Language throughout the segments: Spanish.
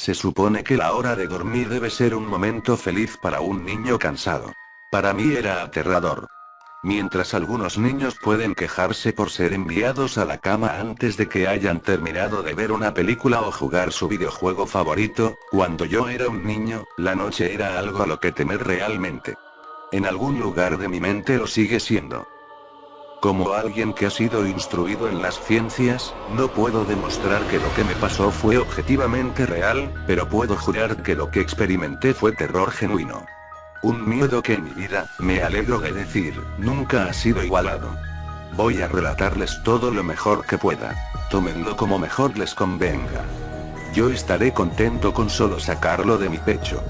Se supone que la hora de dormir debe ser un momento feliz para un niño cansado. Para mí era aterrador. Mientras algunos niños pueden quejarse por ser enviados a la cama antes de que hayan terminado de ver una película o jugar su videojuego favorito, cuando yo era un niño, la noche era algo a lo que temer realmente. En algún lugar de mi mente lo sigue siendo. Como alguien que ha sido instruido en las ciencias, no puedo demostrar que lo que me pasó fue objetivamente real, pero puedo jurar que lo que experimenté fue terror genuino. Un miedo que en mi vida, me alegro de decir, nunca ha sido igualado. Voy a relatarles todo lo mejor que pueda. Tómenlo como mejor les convenga. Yo estaré contento con solo sacarlo de mi pecho.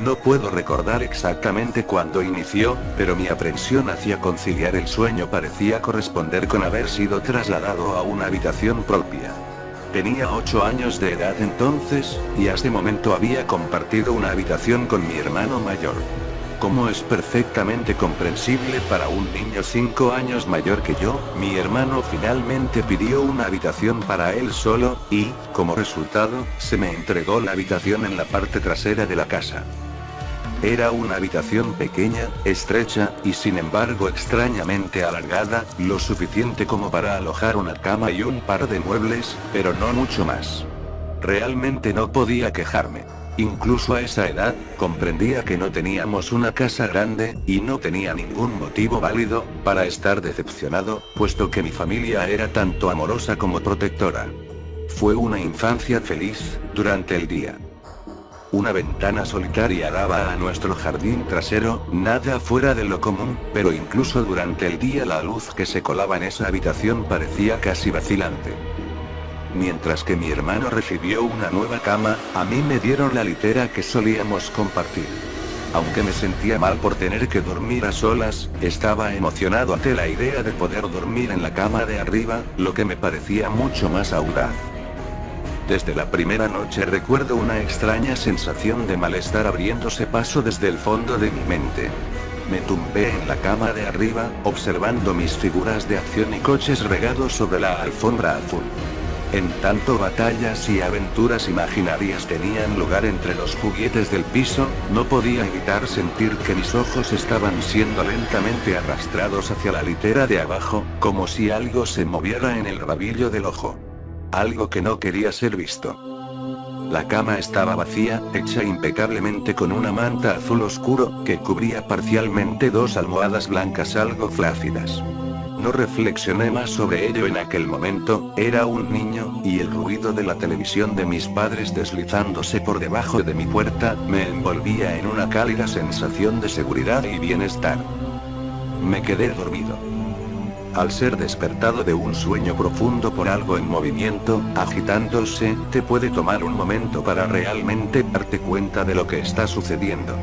No puedo recordar exactamente cuándo inició, pero mi aprensión hacia conciliar el sueño parecía corresponder con haber sido trasladado a una habitación propia. Tenía 8 años de edad entonces, y hasta ese momento había compartido una habitación con mi hermano mayor. Como es perfectamente comprensible para un niño 5 años mayor que yo, mi hermano finalmente pidió una habitación para él solo, y, como resultado, se me entregó la habitación en la parte trasera de la casa. Era una habitación pequeña, estrecha, y sin embargo extrañamente alargada, lo suficiente como para alojar una cama y un par de muebles, pero no mucho más. Realmente no podía quejarme. Incluso a esa edad, comprendía que no teníamos una casa grande, y no tenía ningún motivo válido para estar decepcionado, puesto que mi familia era tanto amorosa como protectora. Fue una infancia feliz, durante el día. Una ventana solitaria daba a nuestro jardín trasero, nada fuera de lo común, pero incluso durante el día la luz que se colaba en esa habitación parecía casi vacilante. Mientras que mi hermano recibió una nueva cama, a mí me dieron la litera que solíamos compartir. Aunque me sentía mal por tener que dormir a solas, estaba emocionado ante la idea de poder dormir en la cama de arriba, lo que me parecía mucho más audaz. Desde la primera noche recuerdo una extraña sensación de malestar abriéndose paso desde el fondo de mi mente. Me tumbé en la cama de arriba, observando mis figuras de acción y coches regados sobre la alfombra azul. En tanto batallas y aventuras imaginarias tenían lugar entre los juguetes del piso, no podía evitar sentir que mis ojos estaban siendo lentamente arrastrados hacia la litera de abajo, como si algo se moviera en el rabillo del ojo. Algo que no quería ser visto. La cama estaba vacía, hecha impecablemente con una manta azul oscuro, que cubría parcialmente 2 almohadas blancas algo flácidas. No reflexioné más sobre ello en aquel momento, era un niño, y el ruido de la televisión de mis padres deslizándose por debajo de mi puerta, me envolvía en una cálida sensación de seguridad y bienestar. Me quedé dormido. Al ser despertado de un sueño profundo por algo en movimiento, agitándose, te puede tomar un momento para realmente darte cuenta de lo que está sucediendo.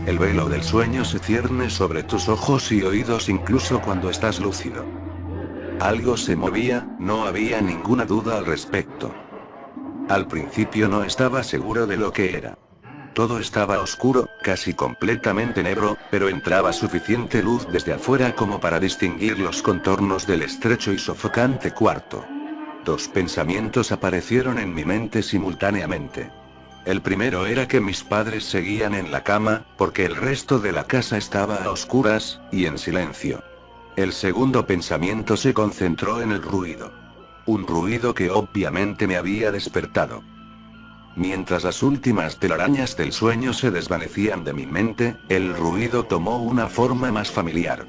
El velo del sueño se cierne sobre tus ojos y oídos incluso cuando estás lúcido. Algo se movía, no había ninguna duda al respecto. Al principio no estaba seguro de lo que era. Todo estaba oscuro, casi completamente negro, pero entraba suficiente luz desde afuera como para distinguir los contornos del estrecho y sofocante cuarto. 2 pensamientos aparecieron en mi mente simultáneamente. El primero era que mis padres seguían en la cama, porque el resto de la casa estaba a oscuras, y en silencio. El segundo pensamiento se concentró en el ruido. Un ruido que obviamente me había despertado. Mientras las últimas telarañas del sueño se desvanecían de mi mente, el ruido tomó una forma más familiar.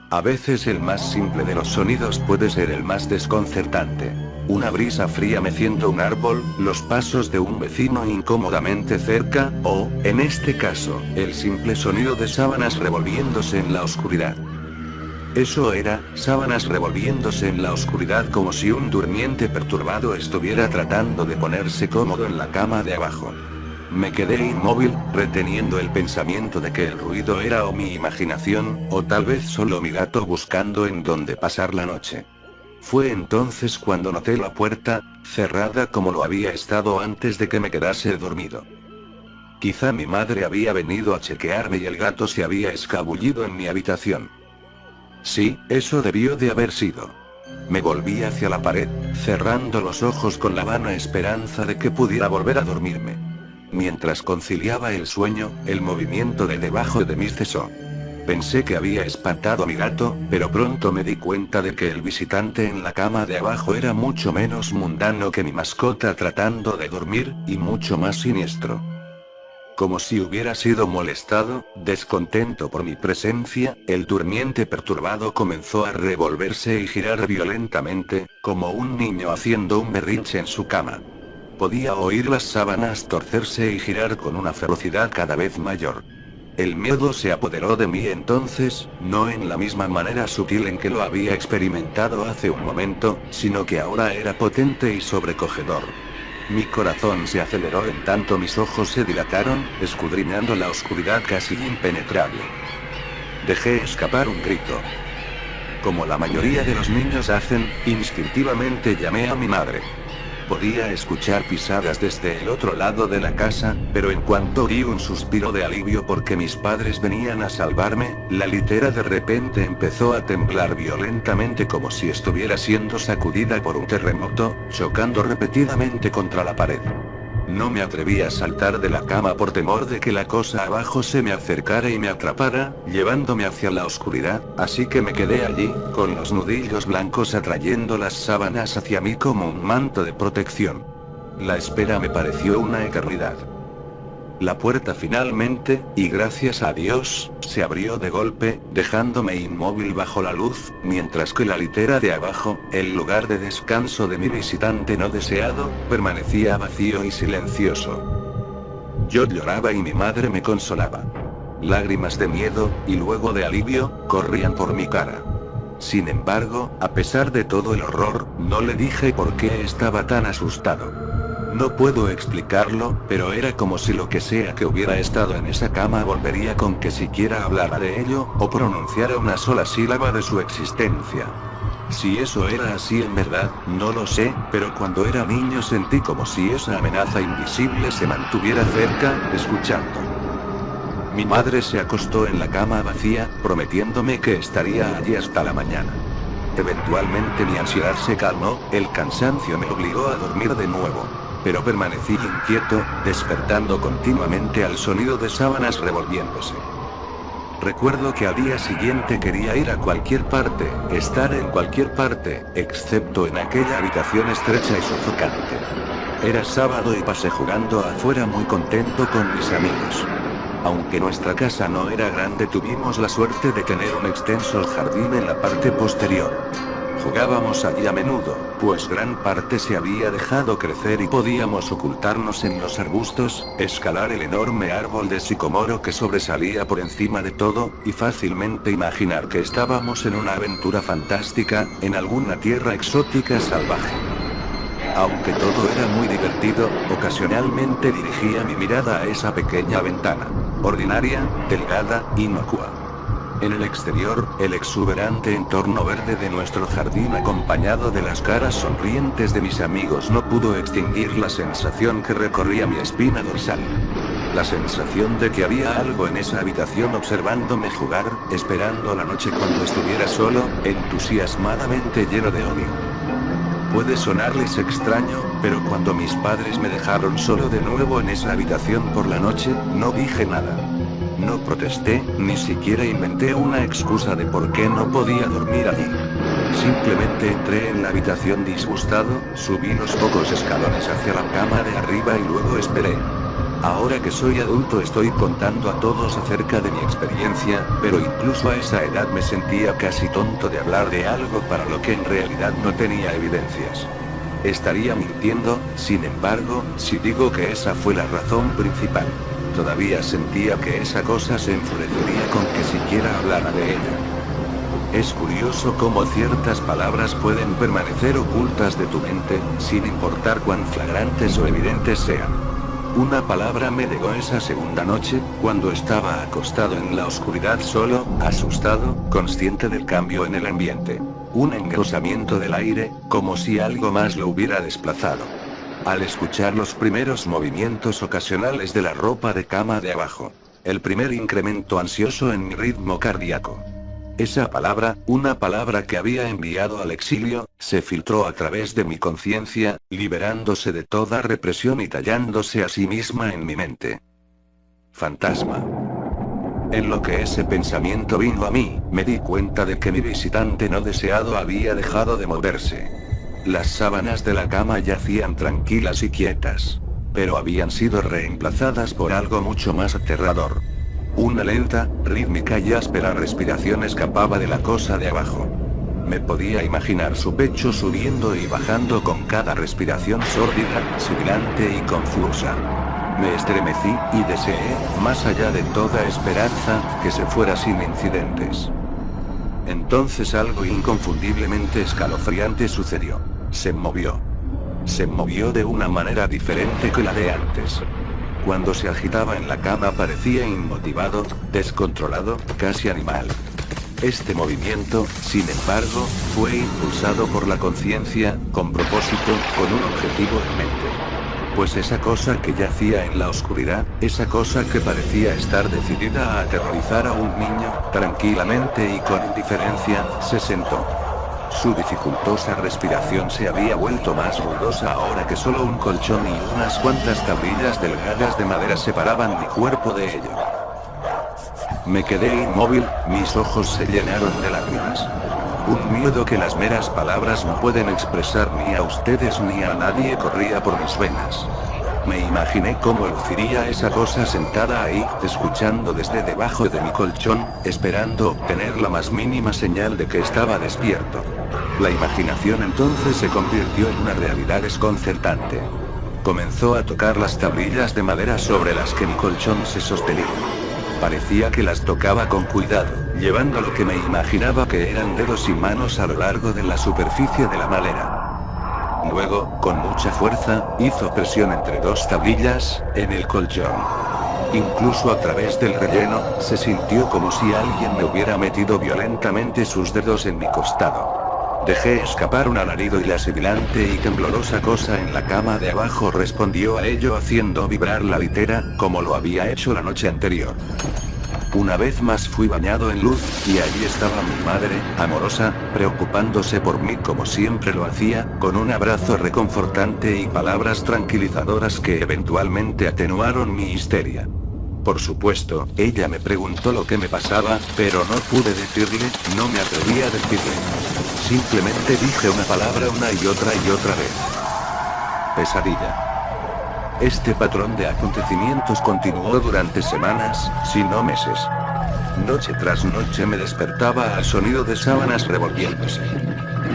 A veces el más simple de los sonidos puede ser el más desconcertante. Una brisa fría meciendo un árbol, los pasos de un vecino incómodamente cerca, o, en este caso, el simple sonido de sábanas revolviéndose en la oscuridad. Eso era, sábanas revolviéndose en la oscuridad como si un durmiente perturbado estuviera tratando de ponerse cómodo en la cama de abajo. Me quedé inmóvil, reteniendo el pensamiento de que el ruido era o mi imaginación, o tal vez solo mi gato buscando en dónde pasar la noche. Fue entonces cuando noté la puerta, cerrada como lo había estado antes de que me quedase dormido. Quizá mi madre había venido a chequearme y el gato se había escabullido en mi habitación. Sí, eso debió de haber sido. Me volví hacia la pared, cerrando los ojos con la vana esperanza de que pudiera volver a dormirme. Mientras conciliaba el sueño, el movimiento de debajo de mí cesó. Pensé que había espantado a mi gato, pero pronto me di cuenta de que el visitante en la cama de abajo era mucho menos mundano que mi mascota tratando de dormir, y mucho más siniestro. Como si hubiera sido molestado, descontento por mi presencia, el durmiente perturbado comenzó a revolverse y girar violentamente, como un niño haciendo un berrinche en su cama. Podía oír las sábanas torcerse y girar con una ferocidad cada vez mayor. El miedo se apoderó de mí entonces, no en la misma manera sutil en que lo había experimentado hace un momento, sino que ahora era potente y sobrecogedor. Mi corazón se aceleró en tanto mis ojos se dilataron, escudriñando la oscuridad casi impenetrable. Dejé escapar un grito. Como la mayoría de los niños hacen, instintivamente llamé a mi madre. Podía escuchar pisadas desde el otro lado de la casa, pero en cuanto oí un suspiro de alivio porque mis padres venían a salvarme, la litera de repente empezó a temblar violentamente como si estuviera siendo sacudida por un terremoto, chocando repetidamente contra la pared. No me atreví a saltar de la cama por temor de que la cosa abajo se me acercara y me atrapara, llevándome hacia la oscuridad, así que me quedé allí, con los nudillos blancos atrayendo las sábanas hacia mí como un manto de protección. La espera me pareció una eternidad. La puerta finalmente, y gracias a Dios, se abrió de golpe, dejándome inmóvil bajo la luz, mientras que la litera de abajo, el lugar de descanso de mi visitante no deseado, permanecía vacío y silencioso. Yo lloraba y mi madre me consolaba. Lágrimas de miedo, y luego de alivio, corrían por mi cara. Sin embargo, a pesar de todo el horror, no le dije por qué estaba tan asustado. No puedo explicarlo, pero era como si lo que sea que hubiera estado en esa cama volvería con que siquiera hablara de ello, o pronunciara una sola sílaba de su existencia. Si eso era así en verdad, no lo sé, pero cuando era niño sentí como si esa amenaza invisible se mantuviera cerca, escuchando. Mi madre se acostó en la cama vacía, prometiéndome que estaría allí hasta la mañana. Eventualmente mi ansiedad se calmó, el cansancio me obligó a dormir de nuevo. Pero permanecí inquieto, despertando continuamente al sonido de sábanas revolviéndose. Recuerdo que al día siguiente quería ir a cualquier parte, estar en cualquier parte, excepto en aquella habitación estrecha y sofocante. Era sábado y pasé jugando afuera muy contento con mis amigos. Aunque nuestra casa no era grande, tuvimos la suerte de tener un extenso jardín en la parte posterior. Jugábamos allí a menudo, pues gran parte se había dejado crecer y podíamos ocultarnos en los arbustos, escalar el enorme árbol de sicomoro que sobresalía por encima de todo, y fácilmente imaginar que estábamos en una aventura fantástica, en alguna tierra exótica salvaje. Aunque todo era muy divertido, ocasionalmente dirigía mi mirada a esa pequeña ventana. Ordinaria, delgada, inocua. En el exterior, el exuberante entorno verde de nuestro jardín acompañado de las caras sonrientes de mis amigos no pudo extinguir la sensación que recorría mi espina dorsal. La sensación de que había algo en esa habitación observándome jugar, esperando la noche cuando estuviera solo, entusiasmadamente lleno de odio. Puede sonarles extraño, pero cuando mis padres me dejaron solo de nuevo en esa habitación por la noche, no dije nada. No protesté, ni siquiera inventé una excusa de por qué no podía dormir allí. Simplemente entré en la habitación disgustado, subí los pocos escalones hacia la cama de arriba y luego esperé. Ahora que soy adulto estoy contando a todos acerca de mi experiencia, pero incluso a esa edad me sentía casi tonto de hablar de algo para lo que en realidad no tenía evidencias. Estaría mintiendo, sin embargo, si digo que esa fue la razón principal. Todavía sentía que esa cosa se enfurecería con que siquiera hablara de ella. Es curioso cómo ciertas palabras pueden permanecer ocultas de tu mente, sin importar cuán flagrantes o evidentes sean. Una palabra me llegó esa segunda noche, cuando estaba acostado en la oscuridad solo, asustado, consciente del cambio en el ambiente. Un engrosamiento del aire, como si algo más lo hubiera desplazado. Al escuchar los primeros movimientos ocasionales de la ropa de cama de abajo. El primer incremento ansioso en mi ritmo cardíaco. Esa palabra, una palabra que había enviado al exilio, se filtró a través de mi conciencia, liberándose de toda represión y tallándose a sí misma en mi mente. Fantasma. En lo que ese pensamiento vino a mí, me di cuenta de que mi visitante no deseado había dejado de moverse. Las sábanas de la cama yacían tranquilas y quietas. Pero habían sido reemplazadas por algo mucho más aterrador. Una lenta, rítmica y áspera respiración escapaba de la cosa de abajo. Me podía imaginar su pecho subiendo y bajando con cada respiración sórdida, sibilante y confusa. Me estremecí, y deseé, más allá de toda esperanza, que se fuera sin incidentes. Entonces algo inconfundiblemente escalofriante sucedió. Se movió. Se movió de una manera diferente que la de antes. Cuando se agitaba en la cama parecía inmotivado, descontrolado, casi animal. Este movimiento, sin embargo, fue impulsado por la conciencia, con propósito, con un objetivo en mente. Pues esa cosa que yacía en la oscuridad, esa cosa que parecía estar decidida a aterrorizar a un niño, tranquilamente y con indiferencia, se sentó. Su dificultosa respiración se había vuelto más ruidosa ahora que solo un colchón y unas cuantas tablillas delgadas de madera separaban mi cuerpo de ello. Me quedé inmóvil, mis ojos se llenaron de lágrimas. Un miedo que las meras palabras no pueden expresar ni a ustedes ni a nadie corría por mis venas. Me imaginé cómo luciría esa cosa sentada ahí, escuchando desde debajo de mi colchón, esperando obtener la más mínima señal de que estaba despierto. La imaginación entonces se convirtió en una realidad desconcertante. Comenzó a tocar las tablillas de madera sobre las que mi colchón se sostenía. Parecía que las tocaba con cuidado, llevando lo que me imaginaba que eran dedos y manos a lo largo de la superficie de la madera. Luego, con mucha fuerza, hizo presión entre dos tablillas, en el colchón. Incluso a través del relleno, se sintió como si alguien me hubiera metido violentamente sus dedos en mi costado. Dejé escapar un alarido y la sibilante y temblorosa cosa en la cama de abajo respondió a ello haciendo vibrar la litera, como lo había hecho la noche anterior. Una vez más fui bañado en luz, y allí estaba mi madre, amorosa, preocupándose por mí como siempre lo hacía, con un abrazo reconfortante y palabras tranquilizadoras que eventualmente atenuaron mi histeria. Por supuesto, ella me preguntó lo que me pasaba, pero no pude decirle, no me atreví a decirle. Simplemente dije una palabra una y otra vez. Pesadilla. Este patrón de acontecimientos continuó durante semanas, si no meses. Noche tras noche me despertaba al sonido de sábanas revolviéndose.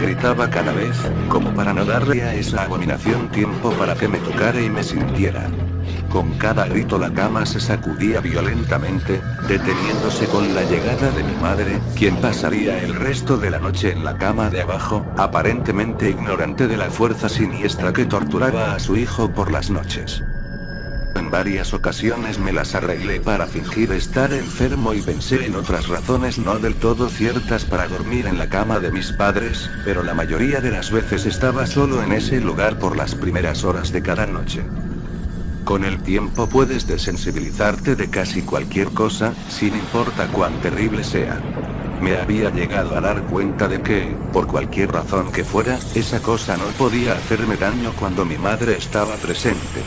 Gritaba cada vez, como para no darle a esa abominación tiempo para que me tocara y me sintiera. Con cada grito la cama se sacudía violentamente, deteniéndose con la llegada de mi madre, quien pasaría el resto de la noche en la cama de abajo, aparentemente ignorante de la fuerza siniestra que torturaba a su hijo por las noches. En varias ocasiones me las arreglé para fingir estar enfermo y pensé en otras razones no del todo ciertas para dormir en la cama de mis padres, pero la mayoría de las veces estaba solo en ese lugar por las primeras horas de cada noche. Con el tiempo puedes desensibilizarte de casi cualquier cosa, sin importar cuán terrible sea. Me había llegado a dar cuenta de que, por cualquier razón que fuera, esa cosa no podía hacerme daño cuando mi madre estaba presente.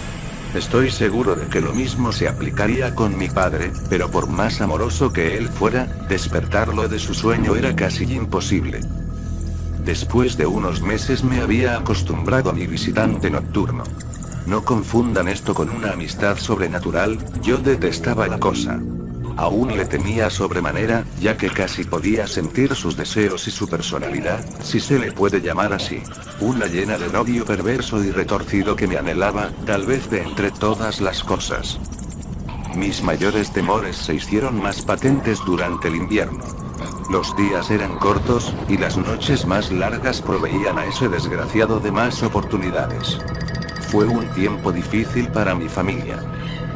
Estoy seguro de que lo mismo se aplicaría con mi padre, pero por más amoroso que él fuera, despertarlo de su sueño era casi imposible. Después de unos meses me había acostumbrado a mi visitante nocturno. No confundan esto con una amistad sobrenatural, yo detestaba la cosa. Aún le temía sobremanera, ya que casi podía sentir sus deseos y su personalidad, si se le puede llamar así. Una llena de odio perverso y retorcido que me anhelaba, tal vez de entre todas las cosas. Mis mayores temores se hicieron más patentes durante el invierno. Los días eran cortos, y las noches más largas proveían a ese desgraciado de más oportunidades. Fue un tiempo difícil para mi familia.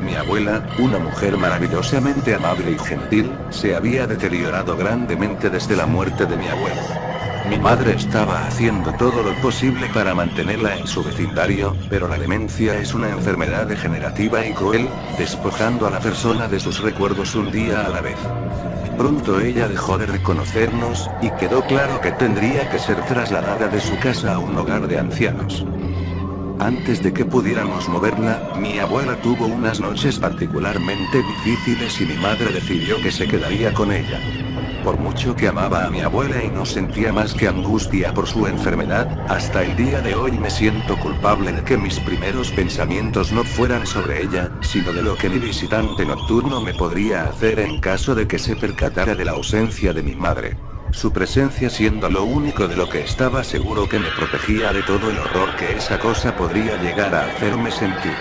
Mi abuela, una mujer maravillosamente amable y gentil, se había deteriorado grandemente desde la muerte de mi abuelo. Mi madre estaba haciendo todo lo posible para mantenerla en su vecindario, pero la demencia es una enfermedad degenerativa y cruel, despojando a la persona de sus recuerdos un día a la vez. Pronto ella dejó de reconocernos, y quedó claro que tendría que ser trasladada de su casa a un hogar de ancianos. Antes de que pudiéramos moverla, mi abuela tuvo unas noches particularmente difíciles y mi madre decidió que se quedaría con ella. Por mucho que amaba a mi abuela y no sentía más que angustia por su enfermedad, hasta el día de hoy me siento culpable de que mis primeros pensamientos no fueran sobre ella, sino de lo que mi visitante nocturno me podría hacer en caso de que se percatara de la ausencia de mi madre. Su presencia siendo lo único de lo que estaba seguro que me protegía de todo el horror que esa cosa podría llegar a hacerme sentir.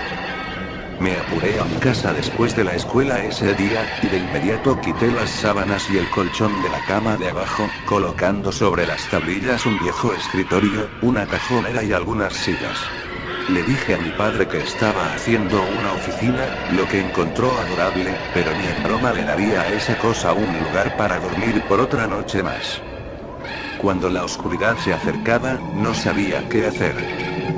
Me apuré a mi casa después de la escuela ese día, y de inmediato quité las sábanas y el colchón de la cama de abajo, colocando sobre las tablillas un viejo escritorio, una cajonera y algunas sillas. Le dije a mi padre que estaba haciendo una oficina, lo que encontró adorable, pero ni en broma le daría a esa cosa un lugar para dormir por otra noche más. Cuando la oscuridad se acercaba, no sabía qué hacer.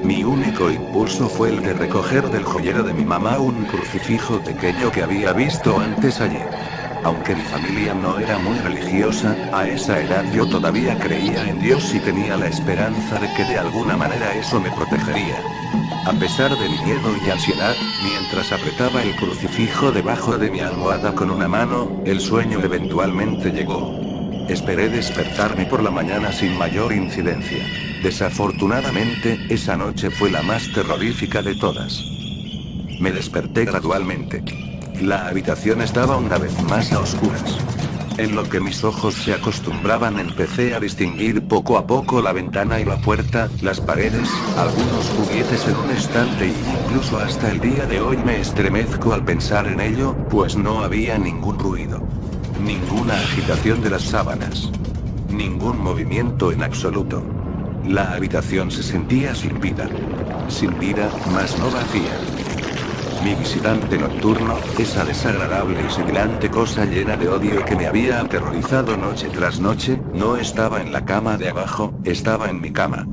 Mi único impulso fue el de recoger del joyero de mi mamá un crucifijo pequeño que había visto antes allí. Aunque mi familia no era muy religiosa, a esa edad yo todavía creía en Dios y tenía la esperanza de que de alguna manera eso me protegería. A pesar de mi miedo y ansiedad, mientras apretaba el crucifijo debajo de mi almohada con una mano, el sueño eventualmente llegó. Esperé despertarme por la mañana sin mayor incidencia. Desafortunadamente, esa noche fue la más terrorífica de todas. Me desperté gradualmente. La habitación estaba una vez más a oscuras. En lo que mis ojos se acostumbraban empecé a distinguir poco a poco la ventana y la puerta, las paredes, algunos juguetes en un estante y incluso hasta el día de hoy me estremezco al pensar en ello, pues no había ningún ruido. Ninguna agitación de las sábanas. Ningún movimiento en absoluto. La habitación se sentía sin vida. Sin vida, mas no vacía. Mi visitante nocturno, esa desagradable y sibilante cosa llena de odio que me había aterrorizado noche tras noche, no estaba en la cama de abajo, estaba en mi cama.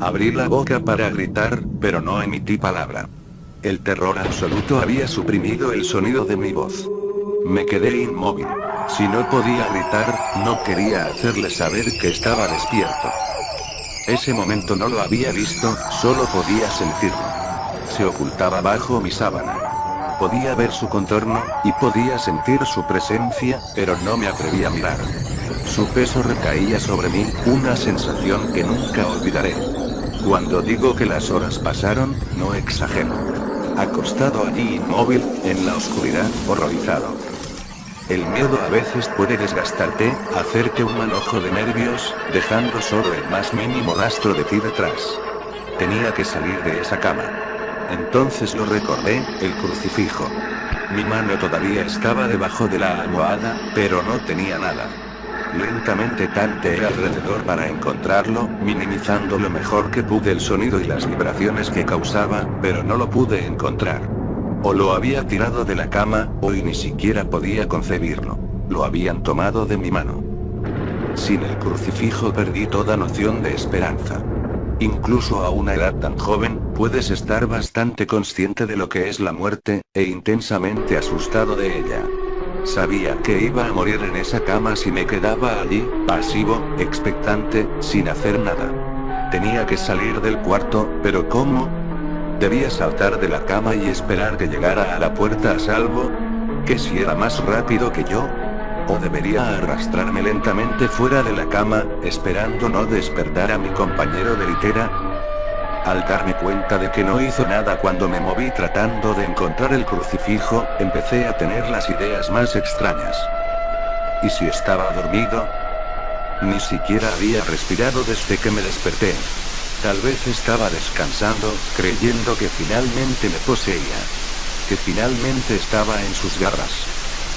Abrí la boca para gritar, pero no emití palabra. El terror absoluto había suprimido el sonido de mi voz. Me quedé inmóvil. Si no podía gritar, no quería hacerle saber que estaba despierto. Ese momento no lo había visto, solo podía sentirlo. Se ocultaba bajo mi sábana. Podía ver su contorno, y podía sentir su presencia, pero no me atreví a mirar. Su peso recaía sobre mí, una sensación que nunca olvidaré. Cuando digo que las horas pasaron, no exagero. Acostado allí inmóvil, en la oscuridad, horrorizado. El miedo a veces puede desgastarte, hacerte un manojo de nervios, dejando solo el más mínimo rastro de ti detrás. Tenía que salir de esa cama. Entonces lo recordé, el crucifijo. Mi mano todavía estaba debajo de la almohada, pero no tenía nada. Lentamente tanteé alrededor para encontrarlo, minimizando lo mejor que pude el sonido y las vibraciones que causaba, pero no lo pude encontrar. O lo había tirado de la cama, o y ni siquiera podía concebirlo. Lo habían tomado de mi mano. Sin el crucifijo perdí toda noción de esperanza. Incluso a una edad tan joven, puedes estar bastante consciente de lo que es la muerte, e intensamente asustado de ella. Sabía que iba a morir en esa cama si me quedaba allí, pasivo, expectante, sin hacer nada. Tenía que salir del cuarto, pero ¿cómo? ¿Debía saltar de la cama y esperar que llegara a la puerta a salvo? ¿Que si era más rápido que yo? ¿O debería arrastrarme lentamente fuera de la cama, esperando no despertar a mi compañero de litera? Al darme cuenta de que no hizo nada cuando me moví tratando de encontrar el crucifijo, empecé a tener las ideas más extrañas. ¿Y si estaba dormido? Ni siquiera había respirado desde que me desperté. Tal vez estaba descansando, creyendo que finalmente me poseía. Que finalmente estaba en sus garras.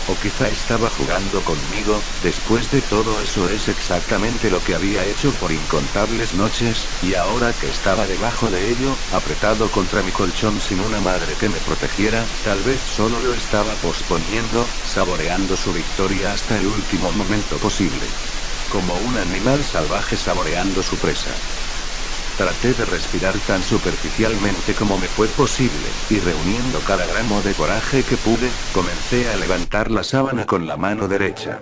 O quizá estaba jugando conmigo. Después de todo eso es exactamente lo que había hecho por incontables noches, y ahora que estaba debajo de ello, apretado contra mi colchón sin una madre que me protegiera, tal vez solo lo estaba posponiendo, saboreando su victoria hasta el último momento posible. Como un animal salvaje saboreando su presa. Traté de respirar tan superficialmente como me fue posible, y reuniendo cada gramo de coraje que pude, comencé a levantar la sábana con la mano derecha.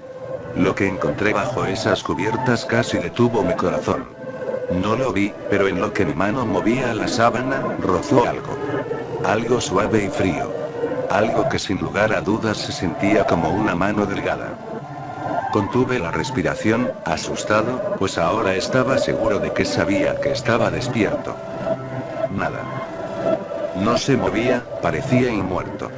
Lo que encontré bajo esas cubiertas casi detuvo mi corazón. No lo vi, pero en lo que mi mano movía la sábana, rozó algo. Algo suave y frío. Algo que sin lugar a dudas se sentía como una mano delgada. Contuve la respiración, asustado, pues ahora estaba seguro de que sabía que estaba despierto. Nada. No se movía, parecía inmuerto.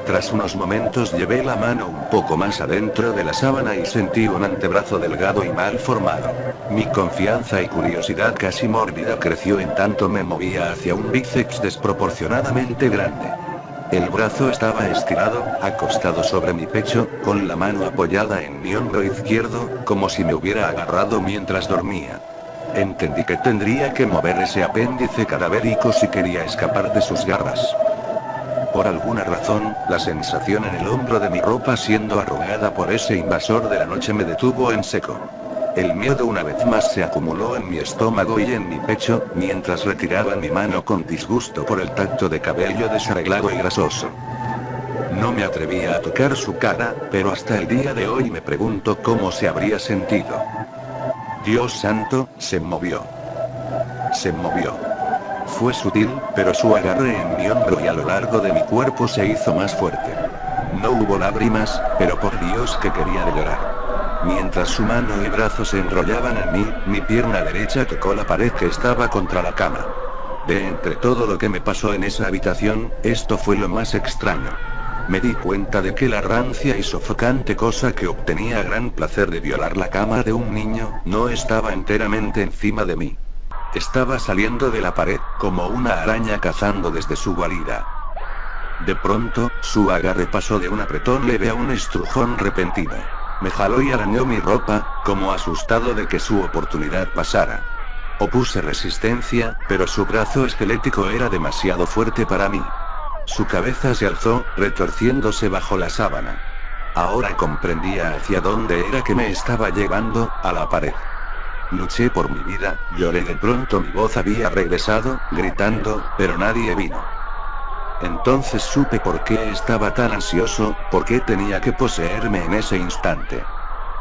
Tras unos momentos llevé la mano un poco más adentro de la sábana y sentí un antebrazo delgado y mal formado. Mi confianza y curiosidad casi mórbida creció en tanto me movía hacia un bíceps desproporcionadamente grande. El brazo estaba estirado, acostado sobre mi pecho, con la mano apoyada en mi hombro izquierdo, como si me hubiera agarrado mientras dormía. Entendí que tendría que mover ese apéndice cadavérico si quería escapar de sus garras. Por alguna razón, la sensación en el hombro de mi ropa siendo arrugada por ese invasor de la noche me detuvo en seco. El miedo una vez más se acumuló en mi estómago y en mi pecho, mientras retiraba mi mano con disgusto por el tacto de cabello desarreglado y grasoso. No me atrevía a tocar su cara, pero hasta el día de hoy me pregunto cómo se habría sentido. Dios santo, se movió. Se movió. Fue sutil, pero su agarre en mi hombro y a lo largo de mi cuerpo se hizo más fuerte. No hubo lágrimas, pero por Dios que quería de llorar. Mientras su mano y brazo se enrollaban en mí, mi pierna derecha tocó la pared que estaba contra la cama. De entre todo lo que me pasó en esa habitación, esto fue lo más extraño. Me di cuenta de que la rancia y sofocante cosa que obtenía gran placer de violar la cama de un niño, no estaba enteramente encima de mí. Estaba saliendo de la pared, como una araña cazando desde su guarida. De pronto, su agarre pasó de un apretón leve a un estrujón repentino. Me jaló y arañó mi ropa, como asustado de que su oportunidad pasara. Opuse resistencia, pero su brazo esquelético era demasiado fuerte para mí. Su cabeza se alzó, retorciéndose bajo la sábana. Ahora comprendía hacia dónde era que me estaba llevando, a la pared. Luché por mi vida, lloré de pronto mi voz había regresado, gritando, pero nadie vino. Entonces supe por qué estaba tan ansioso, por qué tenía que poseerme en ese instante.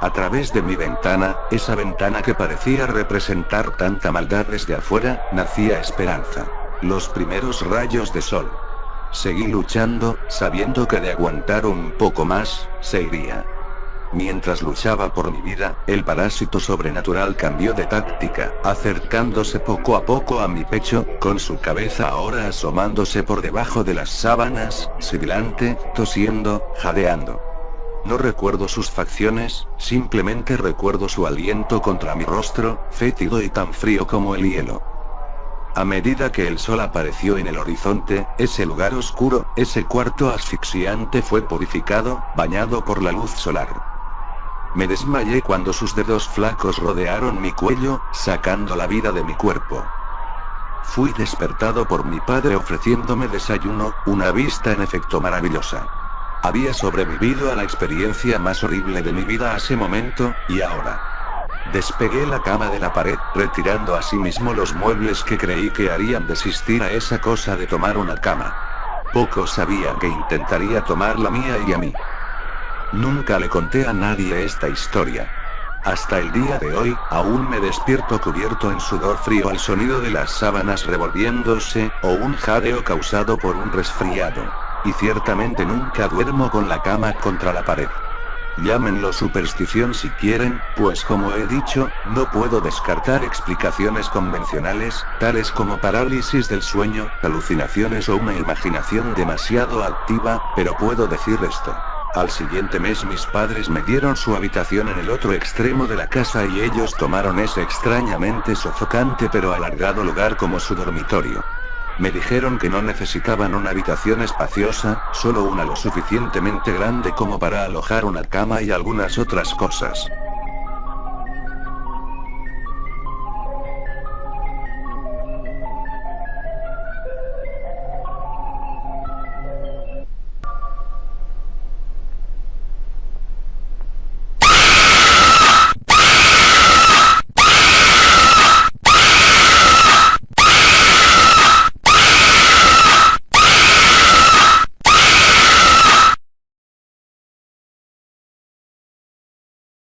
A través de mi ventana, esa ventana que parecía representar tanta maldad desde afuera, nacía esperanza. Los primeros rayos de sol. Seguí luchando, sabiendo que de aguantar un poco más, se iría. Mientras luchaba por mi vida, el parásito sobrenatural cambió de táctica, acercándose poco a poco a mi pecho, con su cabeza ahora asomándose por debajo de las sábanas, sibilante, tosiendo, jadeando. No recuerdo sus facciones, simplemente recuerdo su aliento contra mi rostro, fétido y tan frío como el hielo. A medida que el sol apareció en el horizonte, ese lugar oscuro, ese cuarto asfixiante fue purificado, bañado por la luz solar. Me desmayé cuando sus dedos flacos rodearon mi cuello, sacando la vida de mi cuerpo. Fui despertado por mi padre ofreciéndome desayuno, una vista en efecto maravillosa. Había sobrevivido a la experiencia más horrible de mi vida a ese momento, y ahora. Despegué la cama de la pared, retirando asimismo los muebles que creí que harían desistir a esa cosa de tomar una cama. Poco sabía que intentaría tomar la mía y a mí. Nunca le conté a nadie esta historia. Hasta el día de hoy, aún me despierto cubierto en sudor frío al sonido de las sábanas revolviéndose, o un jadeo causado por un resfriado. Y ciertamente nunca duermo con la cama contra la pared. Llámenlo superstición si quieren, pues como he dicho, no puedo descartar explicaciones convencionales, tales como parálisis del sueño, alucinaciones o una imaginación demasiado activa, pero puedo decir esto. Al siguiente mes mis padres me dieron su habitación en el otro extremo de la casa y ellos tomaron ese extrañamente sofocante pero alargado lugar como su dormitorio. Me dijeron que no necesitaban una habitación espaciosa, solo una lo suficientemente grande como para alojar una cama y algunas otras cosas.